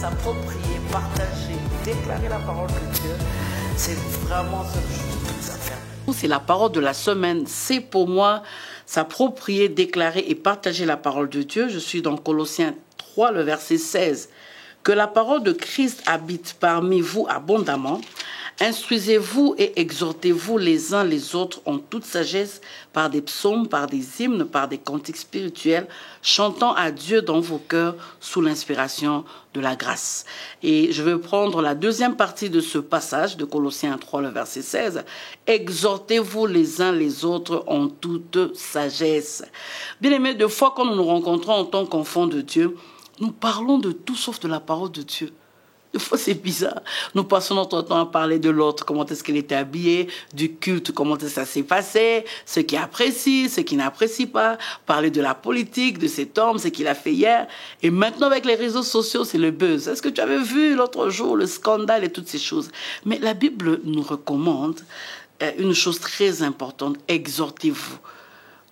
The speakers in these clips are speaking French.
s'approprier, partager, déclarer la parole de Dieu, c'est vraiment ce que je trouve à faire. C'est la parole de la semaine. C'est pour moi s'approprier, déclarer et partager la parole de Dieu. Je suis dans Colossiens 3, le verset 16. Que la parole de Christ habite parmi vous abondamment. Instruisez-vous et exhortez-vous les uns les autres en toute sagesse par des psaumes, par des hymnes, par des cantiques spirituels, chantant à Dieu dans vos cœurs sous l'inspiration de la grâce. Et je vais prendre la deuxième partie de ce passage de Colossiens 3, le verset 16. Exhortez-vous les uns les autres en toute sagesse. Bien-aimés, de fois quand nous nous rencontrons en tant qu'enfants de Dieu, nous parlons de tout sauf de la parole de Dieu. Des fois, c'est bizarre. Nous passons notre temps à parler de l'autre, comment est-ce qu'il était habillé, du culte, comment est-ce que ça s'est passé, ce qu'il apprécie, ce qu'il n'apprécie pas, parler de la politique, de cet homme, ce qu'il a fait hier. Et maintenant, avec les réseaux sociaux, c'est le buzz. Est-ce que tu avais vu l'autre jour le scandale et toutes ces choses? Mais la Bible nous recommande une chose très importante, exhortez-vous.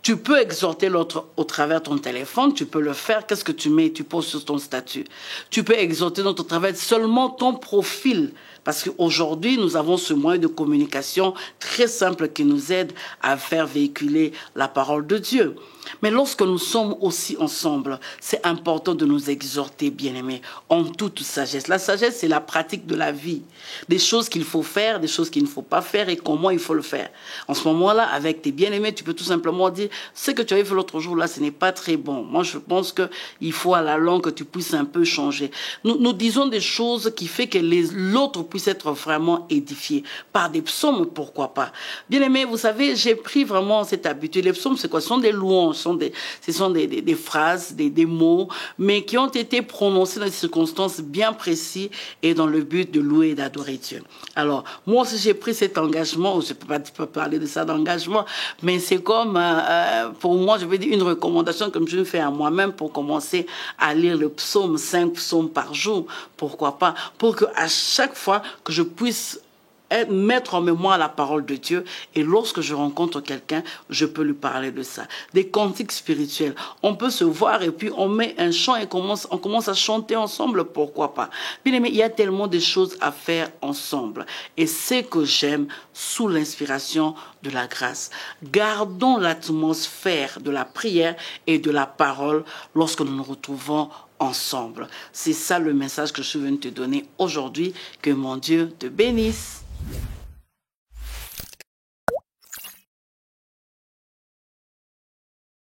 Tu peux exhorter l'autre au travers de ton téléphone, tu peux le faire. Qu'est-ce que tu mets? Tu poses sur ton statut. Tu peux exhorter l'autre au travers de seulement ton profil. Parce qu'aujourd'hui, nous avons ce moyen de communication très simple qui nous aide à faire véhiculer la parole de Dieu. Mais lorsque nous sommes aussi ensemble, c'est important de nous exhorter, bien-aimés, en toute sagesse. La sagesse, c'est la pratique de la vie. Des choses qu'il faut faire, des choses qu'il ne faut pas faire et comment il faut le faire. En ce moment-là, avec tes bien-aimés, tu peux tout simplement dire, ce que tu avais fait l'autre jour, là, ce n'est pas très bon. Moi, je pense qu'il faut à la longue que tu puisses un peu changer. Nous disons des choses qui font que l'autre puisse être vraiment édifié. Par des psaumes, pourquoi pas. Bien-aimés, vous savez, j'ai pris vraiment cette habitude. Les psaumes, c'est quoi? Ce sont des louanges. Ce sont des phrases, des mots, mais qui ont été prononcés dans des circonstances bien précises et dans le but de louer et d'adorer Dieu. Alors, moi aussi, j'ai pris cet engagement, je ne peux pas parler de ça d'engagement, mais c'est comme, pour moi, je vais dire une recommandation que je me fais à moi-même pour commencer à lire le psaume, 5 psaumes par jour, pourquoi pas, pour qu'à chaque fois que je puisse mettre en mémoire la parole de Dieu et lorsque je rencontre quelqu'un, je peux lui parler de ça. Des cantiques spirituels. On peut se voir et puis on met un chant et on commence à chanter ensemble, pourquoi pas. Bien aimé, il y a tellement de choses à faire ensemble et c'est que j'aime sous l'inspiration de la grâce. Gardons l'atmosphère de la prière et de la parole lorsque nous nous retrouvons ensemble. C'est ça le message que je suis venu te donner aujourd'hui. Que mon Dieu te bénisse.